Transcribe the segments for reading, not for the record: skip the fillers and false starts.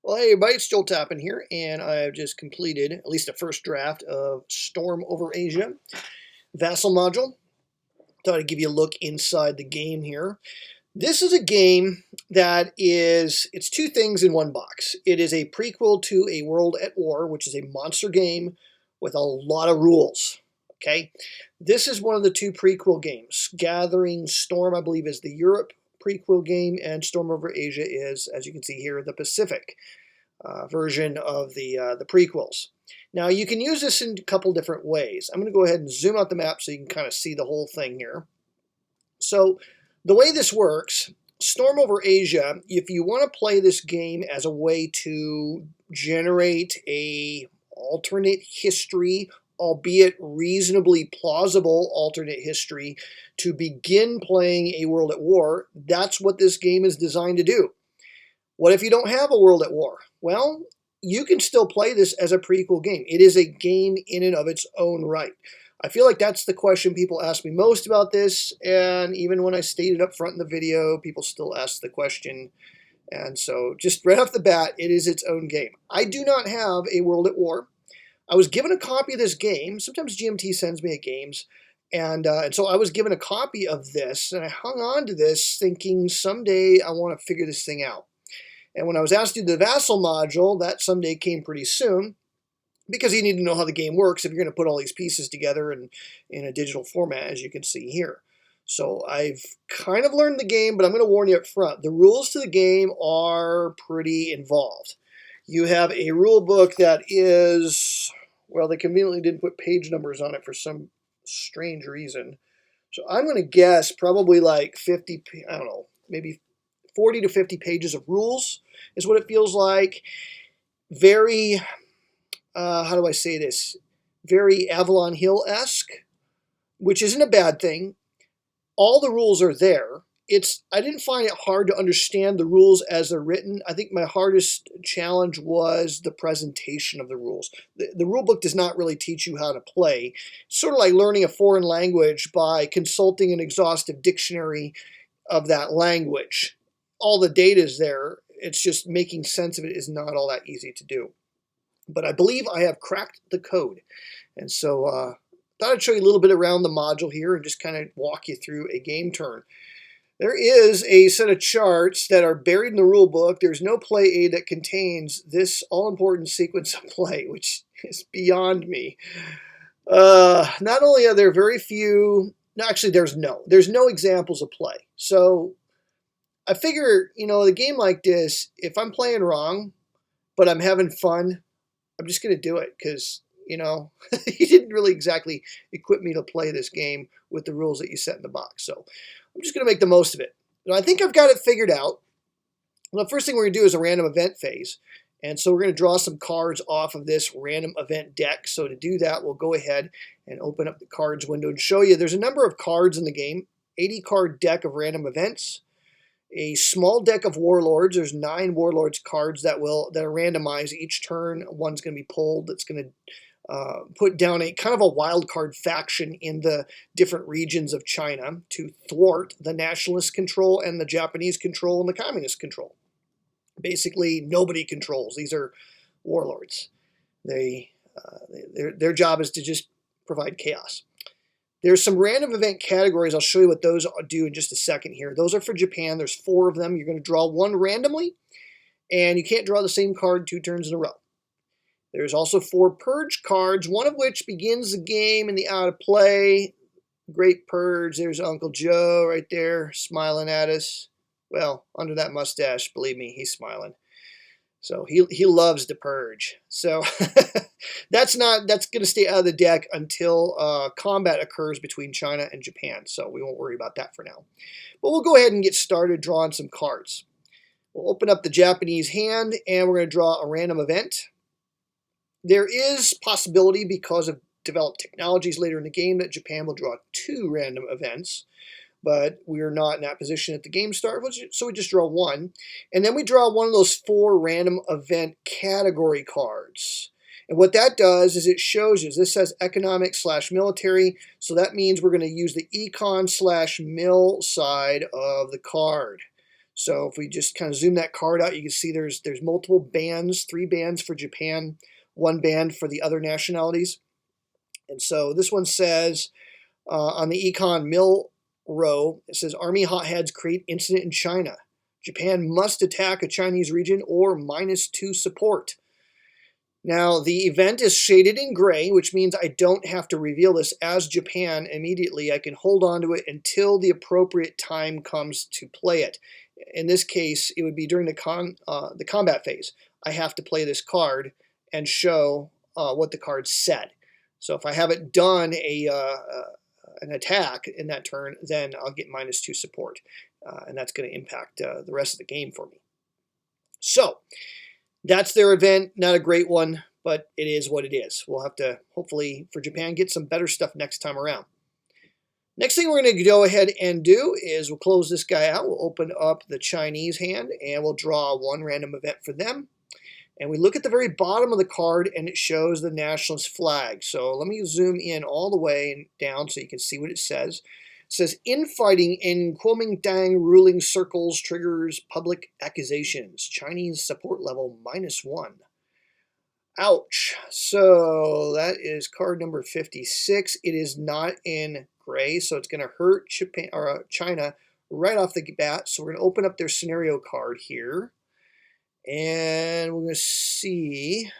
Well, hey everybody, it's Joel Tappin here, and I've just completed at least the first draft of Storm over Asia Vassal module. Thought I'd give you a look inside the game here. This is a game that it's two things in one box. It is a prequel to A World at War, which is a monster game with a lot of rules. Okay, this is one of the two prequel games. Gathering Storm, I believe, is the Europe prequel game, and Storm over Asia is, as you can see here, the Pacific version of the prequels. Now you can use this in a couple different ways. I'm going to go ahead and zoom out the map so you can kind of see the whole thing here. So the way this works, Storm over Asia, if you want to play this game as a way to generate a alternate history, albeit reasonably plausible alternate history, to begin playing A World at War, that's what this game is designed to do. What if you don't have a World at War? Well, you can still play this as a prequel game. It is a game in and of its own right. I feel like that's the question people ask me most about this, and even when I stated up front in the video, people still ask the question. And so just right off the bat, it is its own game. I do not have a World at War. I was given a copy of this game. Sometimes GMT sends me games. And so I was given a copy of this, and I hung on to this thinking someday I want to figure this thing out. And when I was asked to do the Vassal module, that someday came pretty soon, because you need to know how the game works if you're going to put all these pieces together in a digital format, as you can see here. So I've kind of learned the game, but I'm going to warn you up front. The rules to the game are pretty involved. You have a rule book that is, well, they conveniently didn't put page numbers on it for some strange reason. So I'm going to guess probably like 50, I don't know, maybe 40 to 50 pages of rules is what it feels like. Very, how do I say this? Very Avalon Hill-esque, which isn't a bad thing. All the rules are there. I didn't find it hard to understand the rules as they're written. I think my hardest challenge was the presentation of the rules. The rule book does not really teach you how to play. It's sort of like learning a foreign language by consulting an exhaustive dictionary of that language. All the data is there. It's just making sense of it is not all that easy to do. But I believe I have cracked the code. And so thought I'd show you a little bit around the module here and just kind of walk you through a game turn. There is a set of charts that are buried in the rule book. There's no play aid that contains this all-important sequence of play, which is beyond me. Not only are there very few, no, actually there's no examples of play. So I figure, a game like this, if I'm playing wrong, but I'm having fun, I'm just going to do it because, he didn't really exactly equip me to play this game with the rules that you set in the box. So I'm just going to make the most of it. Now, I think I've got it figured out. Well, the first thing we're going to do is a random event phase. And so we're going to draw some cards off of this random event deck. So to do that, we'll go ahead and open up the cards window and show you there's a number of cards in the game. 80 card deck of random events. A small deck of warlords. There's 9 warlords cards that are randomized each turn. One's going to be pulled. That's going to put down a kind of a wild card faction in the different regions of China to thwart the nationalist control and the Japanese control and the communist control. Basically, nobody controls. These are warlords. Their job is to just provide chaos. There's some random event categories. I'll show you what those do in just a second here. Those are for Japan. There's 4 of them. You're going to draw one randomly, and you can't draw the same card 2 turns in a row. There's also 4 Purge cards, one of which begins the game in the out of play. Great Purge. There's Uncle Joe right there smiling at us. Well, under that mustache, believe me, he's smiling. So he loves to purge. So that's going to stay out of the deck until combat occurs between China and Japan. So we won't worry about that for now. But we'll go ahead and get started drawing some cards. We'll open up the Japanese hand and we're going to draw a random event. There is possibility, because of developed technologies later in the game, that Japan will draw 2 random events. But we're not in that position at the game start, so we just draw 1. And then we draw one of those 4 random event category cards. And what that does is it shows you, this says economic/military, so that means we're going to use the econ/mil side of the card. So if we just kind of zoom that card out, you can see there's multiple bands, 3 bands for Japan, 1 band for the other nationalities. And so this one says on the Econ Mill row, it says Army hotheads create incident in China. Japan must attack a Chinese region or -2 support. Now, the event is shaded in gray, which means I don't have to reveal this as Japan immediately. I can hold on to it until the appropriate time comes to play it. In this case, it would be during the combat phase. I have to play this card and show what the card said. So if I haven't done an attack in that turn, then I'll get -2 support. And that's going to impact the rest of the game for me. So that's their event. Not a great one, but it is what it is. We'll have to, hopefully, for Japan, get some better stuff next time around. Next thing we're going to go ahead and do is we'll close this guy out. We'll open up the Chinese hand, and we'll draw 1 random event for them. And we look at the very bottom of the card, and it shows the nationalist flag. So let me zoom in all the way down so you can see what it says. It says, infighting in Kuomintang ruling circles triggers public accusations. Chinese support level -1. Ouch. So that is card number 56. It is not in gray, so it's going to hurt Japan, or China right off the bat. So we're going to open up their scenario card here. And we're going to see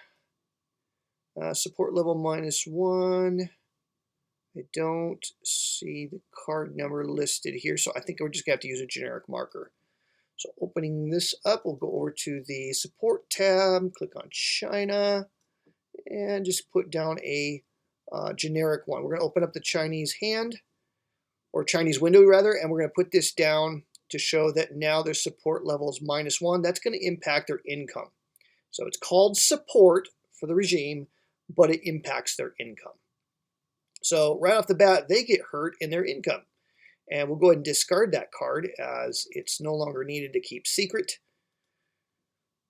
support level -1. I don't see the card number listed here, so I think we're just going to have to use a generic marker. So opening this up, we'll go over to the support tab, click on China, and just put down a generic one. We're going to open up the Chinese hand, or Chinese window rather, and we're going to put this down to show that now their support level is -1. That's going to impact their income. So it's called support for the regime, but it impacts their income. So right off the bat, they get hurt in their income. And we'll go ahead and discard that card as it's no longer needed to keep secret.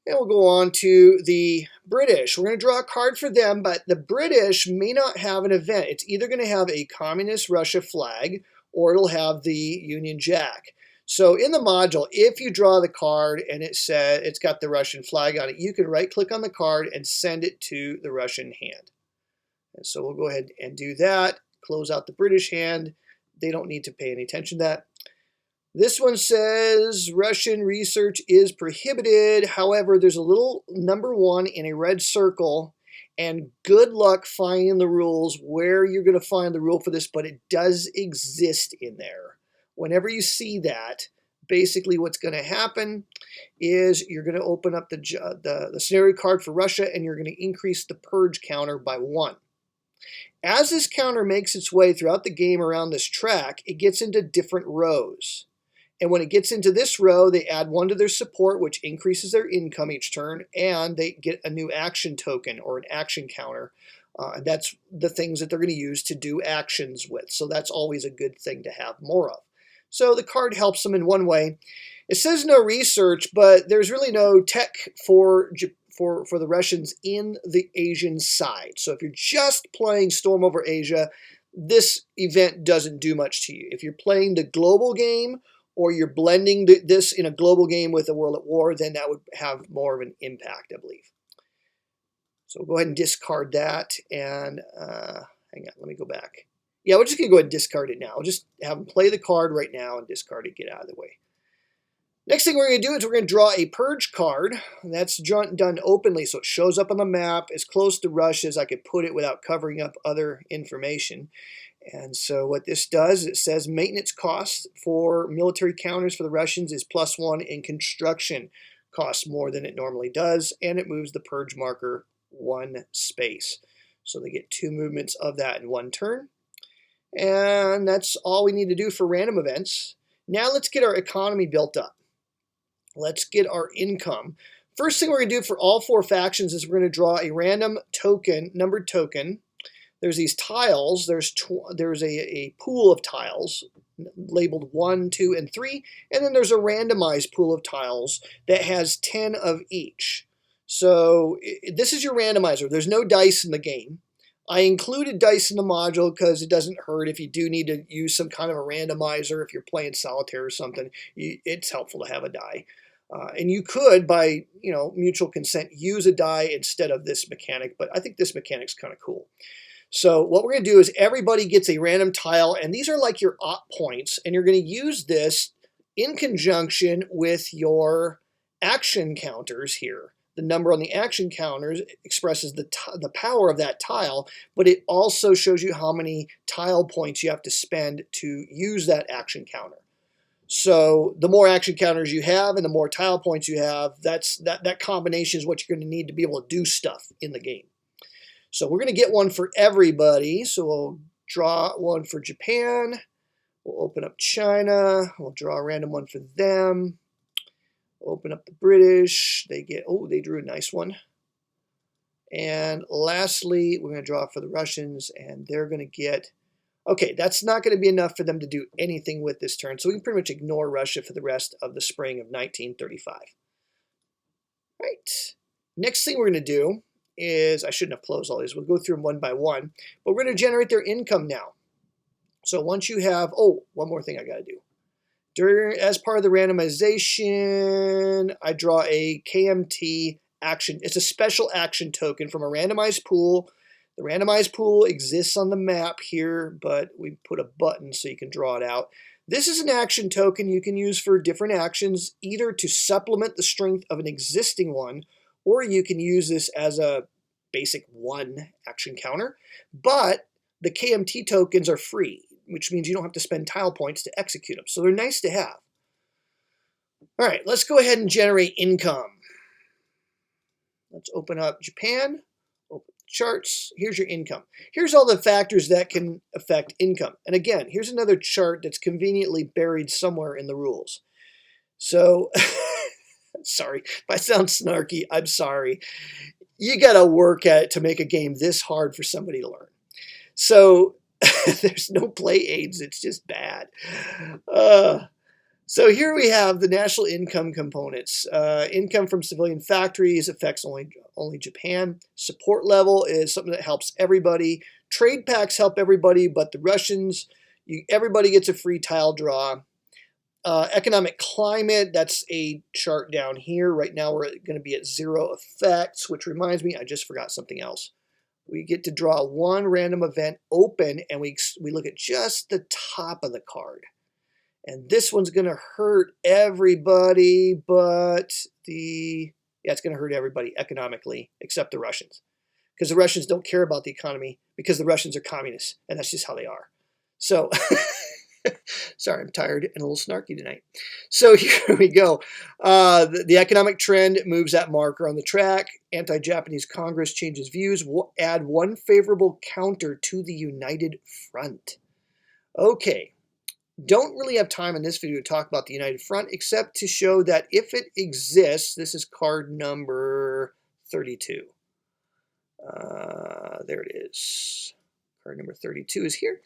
And we'll go on to the British. We're going to draw a card for them, but the British may not have an event. It's either going to have a communist Russia flag or it'll have the Union Jack. So in the module, if you draw the card and it's got the Russian flag on it, you can right-click on the card and send it to the Russian hand. And so we'll go ahead and do that. Close out the British hand. They don't need to pay any attention to that. This one says Russian research is prohibited. However, there's a little number 1 in a red circle, and good luck finding the rules where you're going to find the rule for this, but it does exist in there. Whenever you see that, basically what's going to happen is you're going to open up the scenario card for Russia, and you're going to increase the purge counter by 1. As this counter makes its way throughout the game around this track, it gets into different rows. And when it gets into this row, they add 1 to their support, which increases their income each turn, and they get a new action token or an action counter. And that's the things that they're going to use to do actions with. So that's always a good thing to have more of. So the card helps them in one way. It says no research, but there's really no tech for the Russians in the Asian side. So if you're just playing Storm over Asia, this event doesn't do much to you. If you're playing the global game or you're blending this in a global game with a World at War, then that would have more of an impact, I believe. So we'll go ahead and discard that. And hang on, let me go back. Yeah, we're just going to go ahead and discard it now. I'll just have them play the card right now and discard it, get out of the way. Next thing we're going to do is we're going to draw a Purge card. That's done openly, so it shows up on the map as close to Russia as I could put it without covering up other information. And so what this does, it says maintenance costs for military counters for the Russians is +1, and construction costs more than it normally does, and it moves the Purge marker 1 space. So they get 2 movements of that in 1 turn. And that's all we need to do for random events. Now let's get our economy built up. Let's get our income. First thing we're going to do for all 4 factions is we're going to draw a random token, numbered token. There's these tiles. There's a pool of tiles labeled 1, 2, and 3. And then there's a randomized pool of tiles that has 10 of each. So this is your randomizer. There's no dice in the game. I included dice in the module because it doesn't hurt if you do need to use some kind of a randomizer. If you're playing solitaire or something, it's helpful to have a die. And you could, by mutual consent, use a die instead of this mechanic, but I think this mechanic's kind of cool. So what we're going to do is everybody gets a random tile, and these are like your op points, and you're going to use this in conjunction with your action counters here. The number on the action counters expresses the power of that tile, but it also shows you how many tile points you have to spend to use that action counter. So the more action counters you have and the more tile points you have, that combination is what you're going to need to be able to do stuff in the game. So we're going to get one for everybody. So we'll draw one for Japan. We'll open up China. We'll draw a random one for them. We'll open up the British. They drew a nice one. And lastly, we're going to draw for the Russians, and they're going to get... Okay, that's not going to be enough for them to do anything with this turn, so we can pretty much ignore Russia for the rest of the spring of 1935. Right. Next thing we're going to do is, I shouldn't have closed all these. We'll go through them one by one, but we're going to generate their income now. So once you have, one more thing I got to do. As part of the randomization, I draw a KMT action. It's a special action token from a randomized pool. The randomized pool exists on the map here, but we put a button so you can draw it out. This is an action token you can use for different actions, either to supplement the strength of an existing one, or you can use this as a basic one action counter. But the KMT tokens are free, which means you don't have to spend tile points to execute them. So they're nice to have. All right, let's go ahead and generate income. Let's open up Japan, open charts. Here's your income. Here's all the factors that can affect income. And again, here's another chart that's conveniently buried somewhere in the rules. So, sorry, if I sound snarky, I'm sorry. You got to work at it to make a game this hard for somebody to learn. So, there's no play aids. It's just bad. So here we have the national income components. Income from civilian factories affects only Japan. Support level is something that helps everybody. Trade packs help everybody, but the Russians, everybody gets a free tile draw. Economic climate, that's a chart down here. Right now we're going to be at 0 effects, which reminds me, I just forgot something else. We get to draw one random event open, and we look at just the top of the card. And this one's going to hurt everybody, but it's going to hurt everybody economically, except the Russians. Because the Russians don't care about the economy, because the Russians are communists, and that's just how they are. So, sorry, I'm tired and a little snarky tonight. So here we go. The economic trend moves that marker on the track. Anti-Japanese Congress changes views. We'll add one favorable counter to the United Front. Okay. Don't really have time in this video to talk about the United Front, except to show that if it exists, this is card number 32. There it is. Card number 32 is here.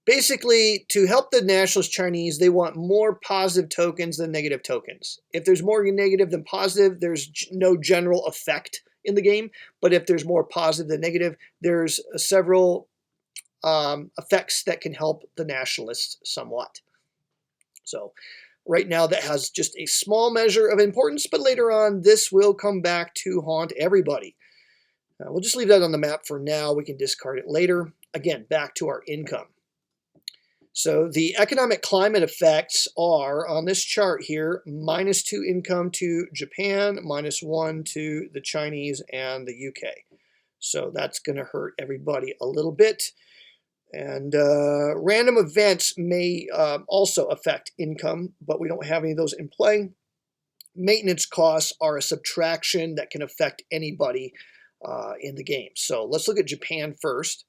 Basically, to help the nationalist Chinese, they want more positive tokens than negative tokens. If there's more negative than positive, there's no general effect in the game. But if there's more positive than negative, there's several effects that can help the nationalists somewhat. So right now that has just a small measure of importance, but later on this will come back to haunt everybody. We'll just leave that on the map for now. We can discard it later. Again, back to our income. So the economic climate effects are on this chart here, -2 income to Japan, -1 to the Chinese and the UK. So that's going to hurt everybody a little bit. And random events may also affect income, but we don't have any of those in play. Maintenance costs are a subtraction that can affect anybody in the game. So let's look at Japan first.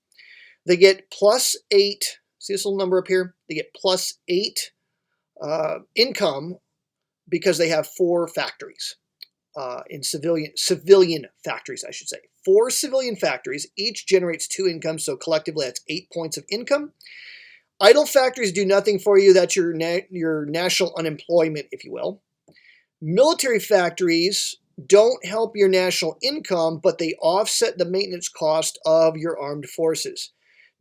They get +8. See this little number up here? They get +8 income because they have 4 factories. In civilian factories, I should say. 4 civilian factories, each generates 2 income, so collectively that's 8 points of income. Idle factories do nothing for you. That's your national unemployment, if you will. Military factories don't help your national income, but they offset the maintenance cost of your armed forces.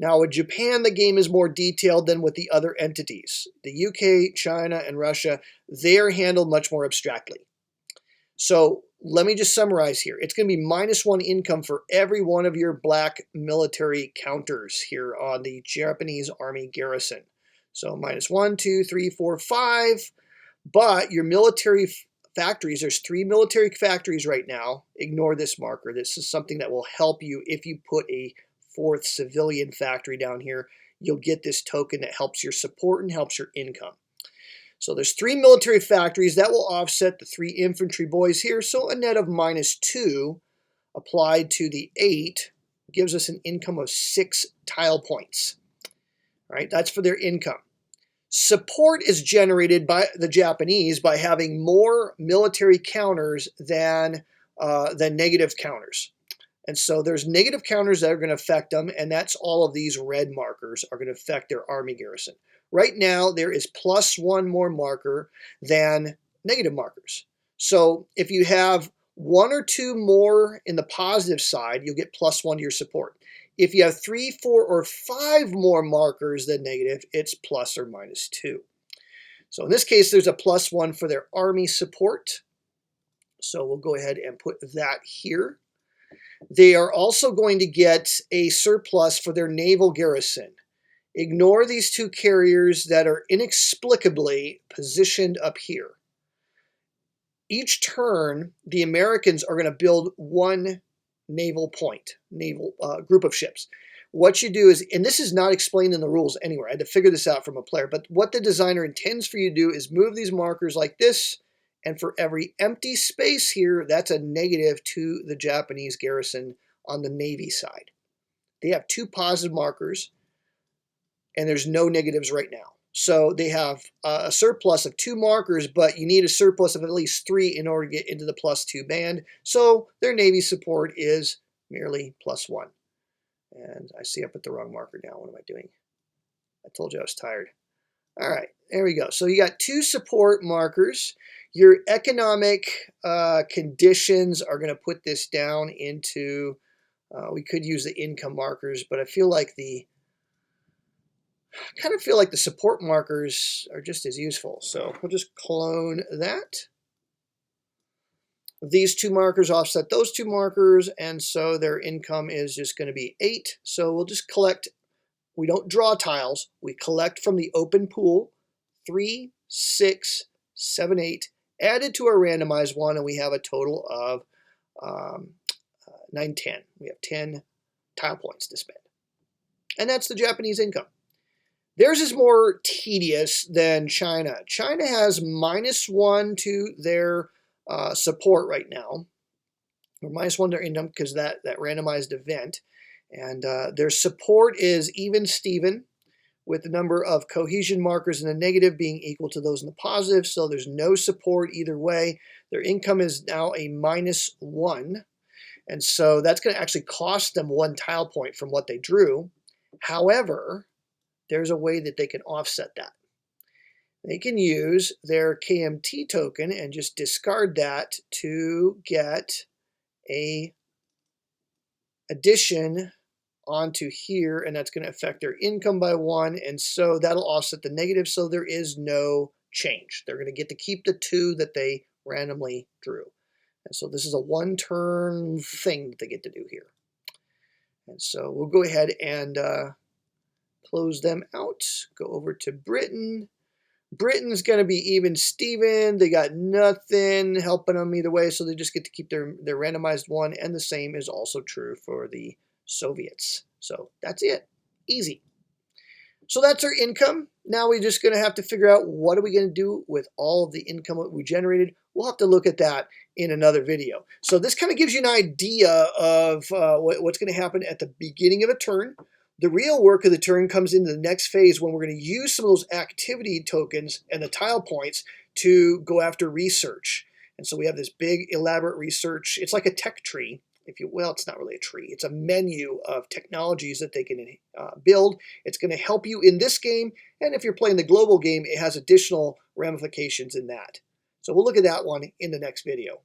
Now, with Japan, the game is more detailed than with the other entities. The UK, China, and Russia, they are handled much more abstractly. So let me just summarize here. It's going to be -1 income for every one of your black military counters here on the Japanese Army garrison. So -1, 2, 3, 4, 5. But your military factories, there's 3 military factories right now. Ignore this marker. This is something that will help you if you put a 4th civilian factory down here. You'll get this token that helps your support and helps your income. So there's 3 military factories that will offset the 3 infantry boys here. So a net of -2 applied to the 8 gives us an income of 6 tile points. All right, that's for their income. Support is generated by the Japanese by having more military counters than negative counters. And so there's negative counters that are going to affect them, and that's all of these red markers are going to affect their army garrison. Right now, there is +1 more marker than negative markers. So if you have 1 or 2 more in the positive side, you'll get +1 to your support. If you have 3, 4, or 5 more markers than negative, it's plus or -2. So in this case, there's a +1 for their army support. So we'll go ahead and put that here. They are also going to get a surplus for their naval garrison. Ignore these 2 carriers that are inexplicably positioned up here. Each turn, the Americans are going to build 1 naval group of ships. What you do is, and this is not explained in the rules anywhere, I had to figure this out from a player, but what the designer intends for you to do is move these markers like this, and for every empty space here, that's a negative to the Japanese garrison on the Navy side. They have 2 positive markers, and there's no negatives right now. So they have a surplus of 2 markers, but you need a surplus of at least 3 in order to get into the +2 band. So their Navy support is merely +1. And I see I put the wrong marker down. What am I doing? I told you I was tired. All right, there we go. So you got 2 support markers. Your economic conditions are going to put this down into, we could use the income markers, but I kind of feel like the support markers are just as useful. So we'll just clone that. These 2 markers offset those 2 markers, and so their income is just going to be 8. So we'll just collect. We don't draw tiles. We collect from the open pool 3, 6, 7, 8, added to our randomized one, and we have a total of 9, 10. We have 10 tile points to spend. And that's the Japanese income. Theirs is more tedious than China. China has -1 to their support right now, or -1 to their income because that randomized event. And their support is even Steven, with the number of cohesion markers in the negative being equal to those in the positive. So there's no support either way. Their income is now a -1. And so that's going to actually cost them 1 tile point from what they drew. However, there's a way that they can offset that. They can use their KMT token and just discard that to get a addition onto here, and that's going to affect their income by 1, and so that'll offset the negative, so there is no change. They're going to get to keep the 2 that they randomly drew. And so this is a 1-turn thing they get to do here. And so we'll go ahead and close them out. Go over to Britain. Britain's going to be even Steven. They got nothing helping them either way, so they just get to keep their randomized 1, and the same is also true for the Soviets. So that's it. Easy. So that's our income. Now we're just going to have to figure out what are we going to do with all of the income that we generated. We'll have to look at that in another video. So this kind of gives you an idea of what's going to happen at the beginning of a turn. The real work of the turn comes into the next phase when we're going to use some of those activity tokens and the tile points to go after research. And so we have this big elaborate research. It's like a tech tree. Well, it's not really a tree. It's a menu of technologies that they can build. It's going to help you in this game. And if you're playing the global game, it has additional ramifications in that. So we'll look at that one in the next video.